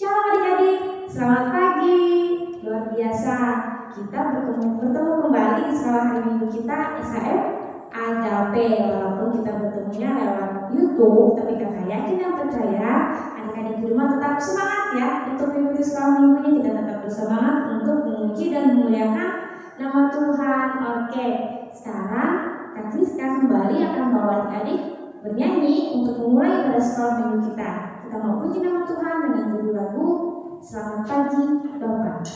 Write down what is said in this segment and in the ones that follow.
Shalom adik-adik, selamat pagi. Luar biasa, kita bertemu kembali di sekolah hari minggu kita SHM Agape. Walaupun kita bertemunya lewat YouTube, tapi kakak yakin dan percaya adik-adik di rumah tetap semangat ya untuk mengikuti sekolah minggu ini. Kita tetap bersemangat untuk memuji dan memuliakan nama Tuhan. Oke, sekarang Kak Siska kembali akan bawa adik-adik bernyanyi untuk memulai pada sekolah minggu kita. Kita mau puji nama Tuhan dengan judul lagu Selamat Pagi Bapak.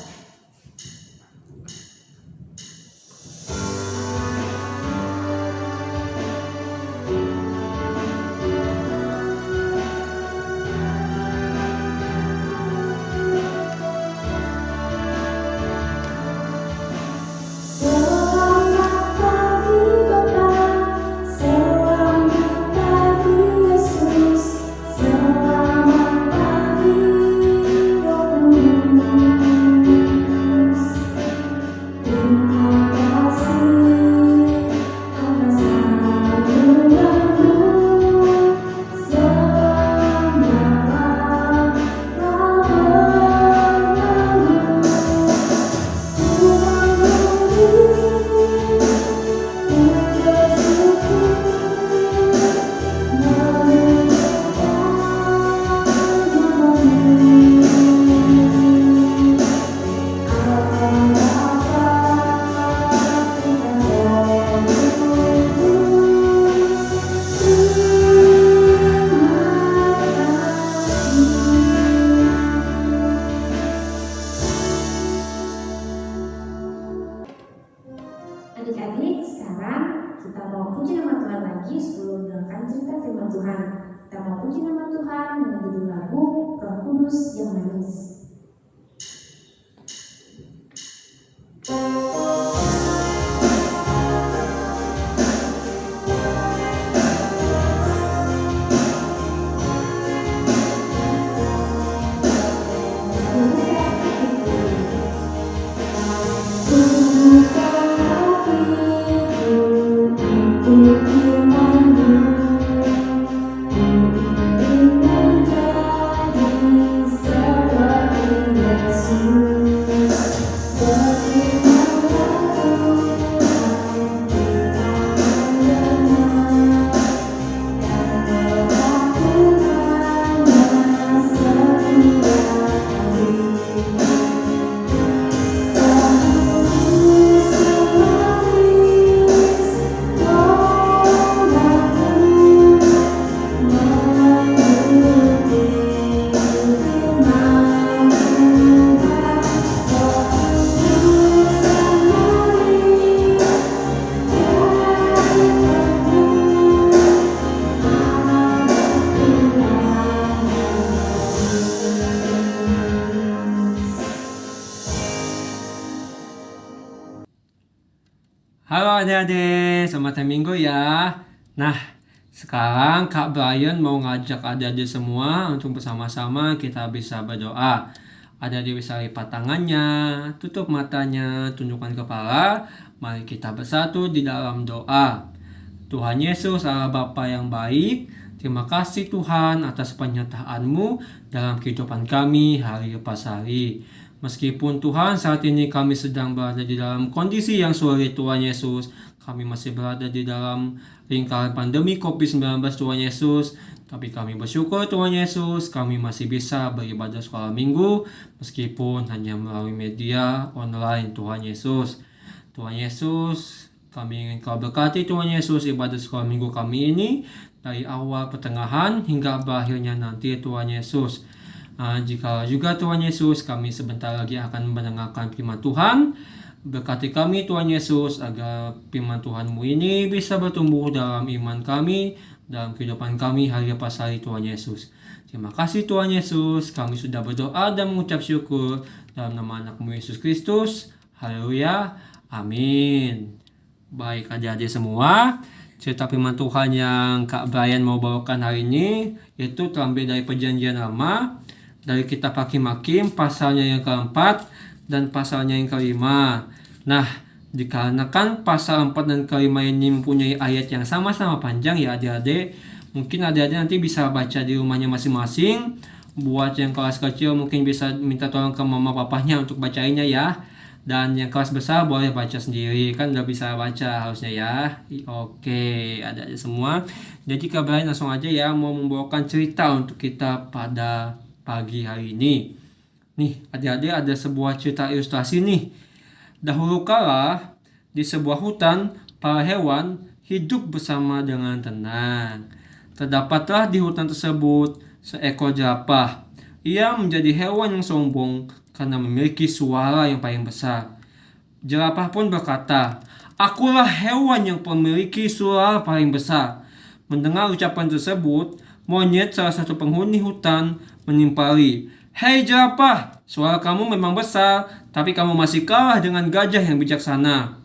Adik-adik, sekarang kita mau puji nama Tuhan lagi sebelum mendengarkan cerita firman Tuhan. Kita mau puji nama Tuhan dengan judul lagu Roh Kudus yang Manis. Halo adik-adik, selamat hari Minggu ya. Nah, sekarang Kak Brian mau ngajak adik-adik semua untuk bersama-sama kita bisa berdoa. Adik-adik bisa lipat tangannya, tutup matanya, tundukkan kepala. Mari kita bersatu di dalam doa. Tuhan Yesus, Allah Bapa yang baik, terima kasih Tuhan atas penyertaan-Mu dalam kehidupan kami hari lepas hari. Meskipun Tuhan saat ini kami sedang berada di dalam kondisi yang sulit Tuhan Yesus, kami masih berada di dalam lingkaran pandemi COVID-19 Tuhan Yesus, tapi kami bersyukur Tuhan Yesus, kami masih bisa beribadah sekolah minggu meskipun hanya melalui media online Tuhan Yesus. Tuhan Yesus, kami ingin Kau berkati Tuhan Yesus ibadah sekolah minggu kami ini dari awal pertengahan hingga berakhirnya nanti Tuhan Yesus. Jika juga Tuhan Yesus kami sebentar lagi akan mendengarkan firman Tuhan, berkati kami Tuhan Yesus agar firman Tuhan-Mu ini bisa bertumbuh dalam iman kami, dalam kehidupan kami hari lepas hari Tuhan Yesus. Terima kasih Tuhan Yesus, kami sudah berdoa dan mengucap syukur dalam nama anak-Mu Yesus Kristus. Haleluya, amin. Baik adik-adik semua, cerita firman Tuhan yang Kak Brian mau bawakan hari ini itu terambil dari Perjanjian Lama, dari kitab Hakim-Hakim pasalnya yang keempat dan pasalnya yang kelima. Nah, dikarenakan pasal 4 dan kelima ini mempunyai ayat yang sama-sama panjang ya adik-adik, mungkin adik-adik nanti bisa baca di rumahnya masing-masing Buat yang kelas kecil mungkin bisa minta tolong ke mama papahnya untuk bacainnya ya. Dan yang kelas besar boleh baca sendiri, kan udah bisa baca harusnya ya. Oke, ada semua. Jadi Kak Brian langsung aja ya mau membawakan cerita untuk kita pada pagi hari ini. Nih, adik-adik ada sebuah cerita ilustrasi nih. Dahulu kala, di sebuah hutan, para hewan hidup bersama dengan tenang. Terdapatlah di hutan tersebut seekor jerapah. Ia menjadi hewan yang sombong karena memiliki suara yang paling besar. Jerapah pun berkata, "Akulah hewan yang memiliki suara paling besar." Mendengar ucapan tersebut, monyet salah satu penghuni hutan menimpali. "Hei jerapah, suara kamu memang besar, tapi kamu masih kalah dengan gajah yang bijaksana."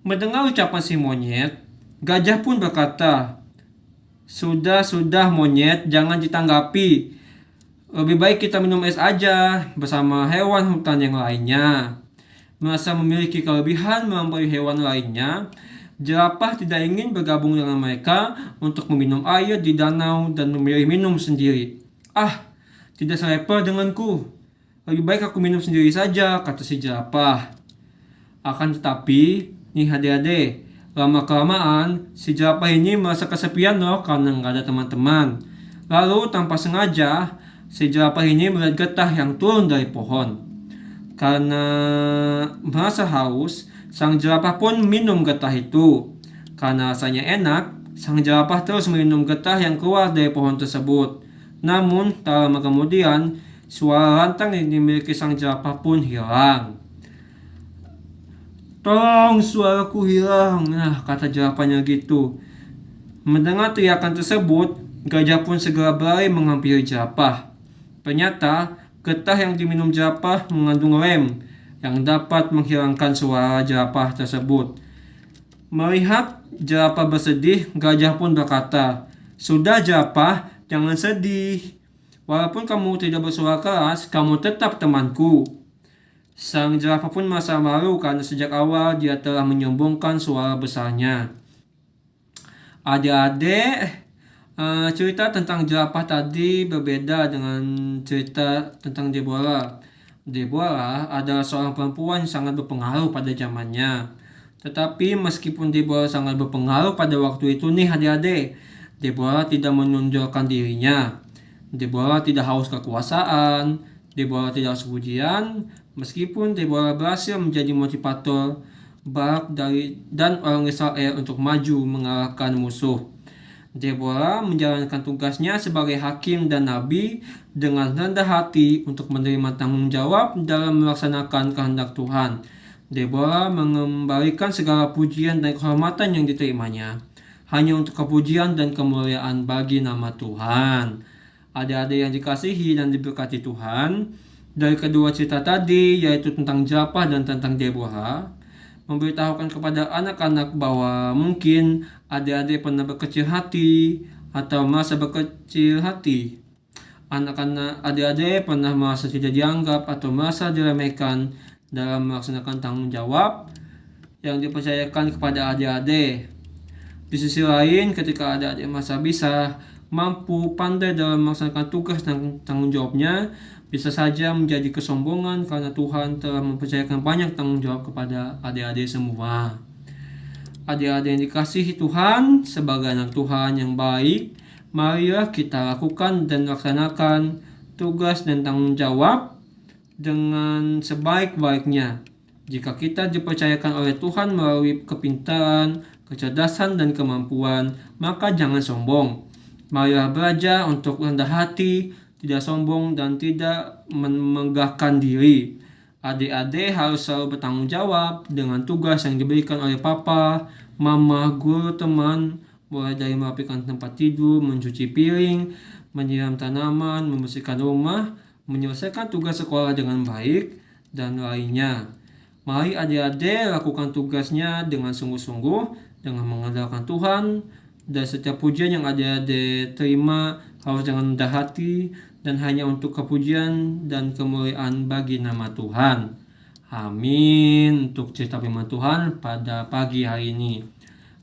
Mendengar ucapan si monyet, gajah pun berkata, "Sudah monyet, jangan ditanggapi. Lebih baik kita minum es aja bersama hewan hutan yang lainnya." Merasa memiliki kelebihan melampaui hewan lainnya, jerapah tidak ingin bergabung dengan mereka untuk meminum air di danau dan memilih minum sendiri. "Ah, tidak selevel denganku. Lebih baik aku minum sendiri saja," kata si jerapah. Akan tetapi, nih adik-adik, lama-kelamaan si jerapah ini merasa kesepian loh karena nggak ada teman-teman. Lalu tanpa sengaja, si jerapah ini melihat getah yang turun dari pohon. Karena merasa haus, sang jerapah pun minum getah itu. Karena rasanya enak, sang jerapah terus minum getah yang keluar dari pohon tersebut. Namun, tak lama kemudian, suara lantang yang dimiliki sang jerapah pun hilang. "Tolong, suaraku hilang." Nah, kata jerapahnya gitu. Mendengar teriakan tersebut, gajah pun segera berlari menghampiri jerapah. Ternyata, getah yang diminum jerapah mengandung lem yang dapat menghilangkan suara jerapah tersebut. Melihat jerapah bersedih, gajah pun berkata, "Sudah jerapah, jangan sedih. Walaupun kamu tidak bersuara keras, kamu tetap temanku." Sang jerapah pun merasa malu karena sejak awal dia telah menyombongkan suara besarnya. Adik-adik, cerita tentang jerapah tadi berbeda dengan cerita tentang Deborah. Deborah adalah seorang perempuan yang sangat berpengaruh pada zamannya. Tetapi meskipun Deborah sangat berpengaruh pada waktu itu nih adik-adik, Deborah tidak menonjolkan dirinya. Deborah tidak haus kekuasaan. Deborah tidak haus pujian. Meskipun Deborah berhasil menjadi motivator Barak dan orang Israel untuk maju mengalahkan musuh. Deborah menjalankan tugasnya sebagai hakim dan nabi dengan rendah hati untuk menerima tanggung jawab dalam melaksanakan kehendak Tuhan. Deborah mengembalikan segala pujian dan kehormatan yang diterimanya hanya untuk kepujian dan kemuliaan bagi nama Tuhan. Adik-adik yang dikasihi dan diberkati Tuhan, dari kedua cerita tadi, yaitu tentang jerapah dan tentang Deborah, memberitahukan kepada anak-anak bahwa mungkin adik-adik pernah berkecil hati atau merasa berkecil hati. Anak-anak adik-adik pernah merasa tidak dianggap atau merasa diremehkan dalam melaksanakan tanggung jawab yang dipercayakan kepada adik-adik. Di sisi lain, ketika adik-adik merasa bisa, mampu, pandai dalam melaksanakan tugas dan tanggung jawabnya, bisa saja menjadi kesombongan karena Tuhan telah mempercayakan banyak tanggung jawab kepada adik-adik semua. Adik-adik yang dikasihi Tuhan, sebagai anak Tuhan yang baik, marilah kita lakukan dan laksanakan tugas dan tanggung jawab dengan sebaik-baiknya. Jika kita dipercayakan oleh Tuhan melalui kepintaran, kecerdasan, dan kemampuan, maka jangan sombong. Marilah belajar untuk rendah hati, tidak sombong, dan tidak memegahkan diri. Adik-adik harus selalu bertanggung jawab dengan tugas yang diberikan oleh papa, mama, guru, teman, mulai dari merapikan tempat tidur, mencuci piring, menyiram tanaman, membersihkan rumah, menyelesaikan tugas sekolah dengan baik, dan lainnya. Mari adik-adik lakukan tugasnya dengan sungguh-sungguh, dengan mengandalkan Tuhan, dan setiap pujian yang adik-adik terima harus dengan rendah hati dan hanya untuk kepujian dan kemuliaan bagi nama Tuhan. Amin. Untuk cerita firman Tuhan pada pagi hari ini.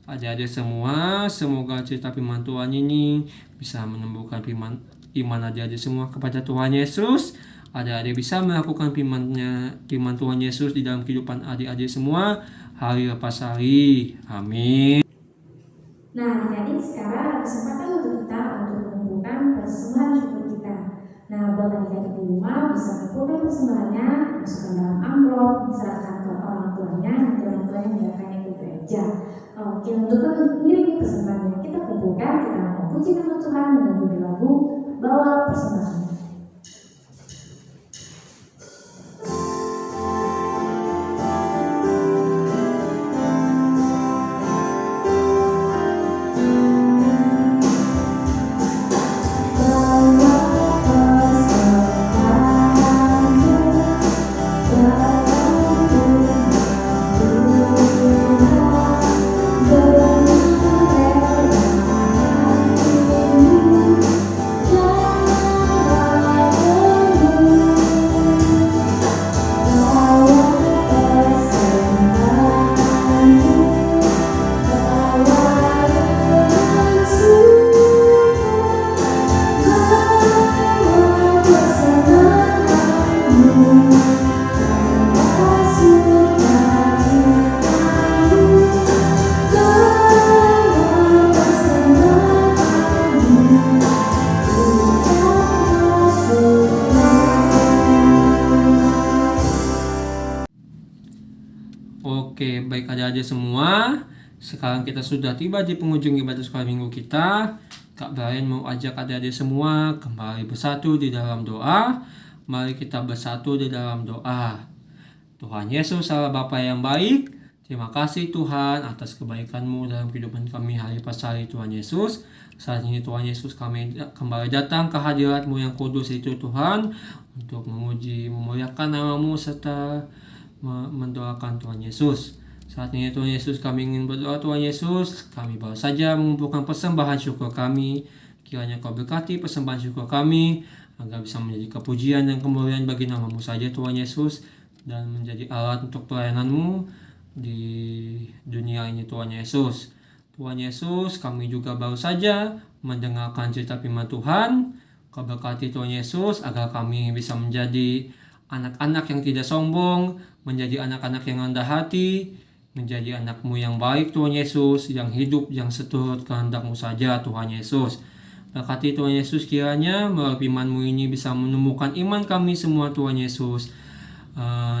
Adik-adik semua, semoga cerita firman Tuhan ini bisa menumbuhkan iman adik-adik semua kepada Tuhan Yesus. Adik-adik bisa melakukan firman Tuhan Yesus di dalam kehidupan adik-adik semua hari lepas hari. Amin. Nah, adik-adik sekarang kesempatan untuk kita untuk mengumpulkan persembahan syukur kita. Nah, buat adik-adik di rumah bisa kumpulkan persembahannya, masukkan dalam amplop, diserahkan ke orang tuanya, nanti orang tuanya menyerahkannya ke gereja. Oke, untuk mengiringi persembahannya kita kumpulkan, kita memuji nama Tuhan dengan judul lagu Bawa Persembahan. Oke, baik adik-adik semua. Sekarang kita sudah tiba di penghujung ibadah sekolah minggu kita. Kak Brian mau ajak adik-adik semua kembali bersatu di dalam doa. Mari kita bersatu di dalam doa. Tuhan Yesus Allah Bapa yang baik, terima kasih Tuhan atas kebaikan-Mu dalam kehidupan kami hari pas hari Tuhan Yesus. Saat ini Tuhan Yesus kami kembali datang ke hadirat-Mu yang kudus itu Tuhan, untuk memuji, memuliakan nama-Mu serta mendoakan Tuhan Yesus. Saat ini Tuhan Yesus kami ingin berdoa Tuhan Yesus, kami baru saja mengumpulkan persembahan syukur kami. Kiranya Kau berkati persembahan syukur kami, agar bisa menjadi kepujian dan kemuliaan bagi nama-Mu saja Tuhan Yesus, dan menjadi alat untuk pelayanan-Mu di dunia ini Tuhan Yesus. Tuhan Yesus, kami juga baru saja mendengarkan cerita firman Tuhan. Kau berkati Tuhan Yesus agar kami bisa menjadi anak-anak yang tidak sombong, menjadi anak-anak yang rendah hati, menjadi anak-Mu yang baik Tuhan Yesus, yang hidup, yang seturut kehendak-Mu saja Tuhan Yesus. Berkati Tuhan Yesus, kiranya melalui firman-Mu ini bisa menemukan iman kami semua Tuhan Yesus.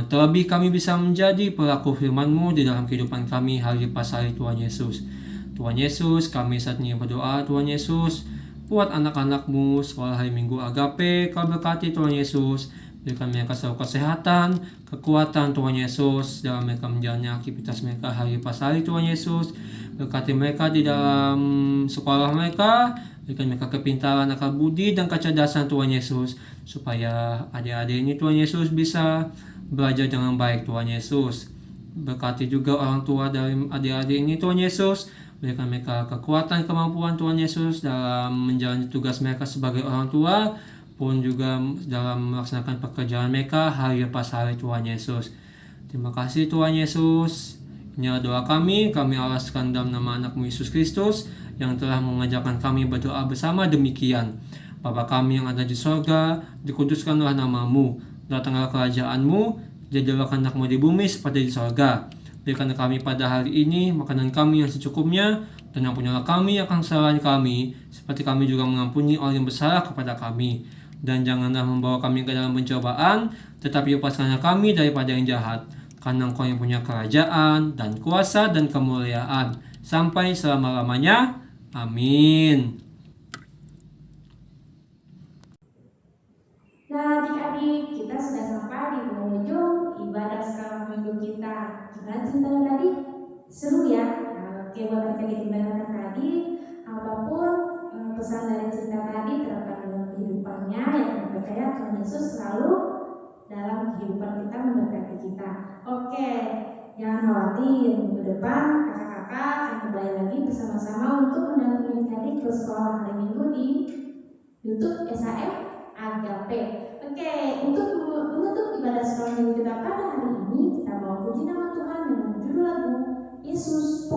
Terlebih kami bisa menjadi pelaku firman-Mu di dalam kehidupan kami hari pas hari Tuhan Yesus. Tuhan Yesus, kami saat ini berdoa Tuhan Yesus, buat anak-anak-Mu sekolah hari Minggu Agape, Kau berkati Tuhan Yesus. Berikan mereka selalu kesehatan, kekuatan Tuhan Yesus dalam mereka menjalani aktivitas mereka hari pas hari Tuhan Yesus. Berkati mereka di dalam sekolah mereka, berikan mereka kepintaran, akal budi, dan kecerdasan Tuhan Yesus, supaya adik-adik ini Tuhan Yesus bisa belajar dengan baik Tuhan Yesus. Berkati juga orang tua dari adik-adik ini Tuhan Yesus, berikan mereka kekuatan, kemampuan Tuhan Yesus dalam menjalani tugas mereka sebagai orang tua, pun juga dalam melaksanakan pekerjaan mereka hari lepas hari Tuhan Yesus. Terima kasih Tuhan Yesus. Inilah doa kami alaskan dalam nama anak-Mu Yesus Kristus yang telah mengajarkan kami berdoa bersama demikian. Bapa kami yang ada di sorga, dikuduskanlah nama-Mu, datanglah kerajaan-Mu, jadilah kehendak-Mu di bumi seperti di sorga. Berikanlah kami pada hari ini makanan kami yang secukupnya, dan ampunilah kami akan kesalahan kami, seperti kami juga mengampuni orang yang bersalah kepada kami. Dan janganlah membawa kami ke dalam pencobaan, tetapi lepaskanlah kami daripada yang jahat. Karena Engkau yang punya kerajaan, dan kuasa, dan kemuliaan, sampai selama-lamanya. Amin. Nah, adik-adik, kita sudah sampai di penghujung ibadah sekolah minggu kita. Gimana ceritanya tadi? Seru ya? Nah, oke, buat adik-adik yang tadi, apapun pesan dari cerita tadi terapkan dalam kehidupannya, yang percaya Tuhan Yesus selalu dalam kehidupan kita memberkati kita. Oke, jangan khawatir, minggu depan kakak-kakak akan kembali lagi bersama-sama untuk mendampingi adik ke sekolah hari Minggu di YouTube SAM Agape. Oke, untuk menutup ibadah sekolah minggu kita pada hari ini, kita mau puji nama Tuhan dengan judul lagu Yesus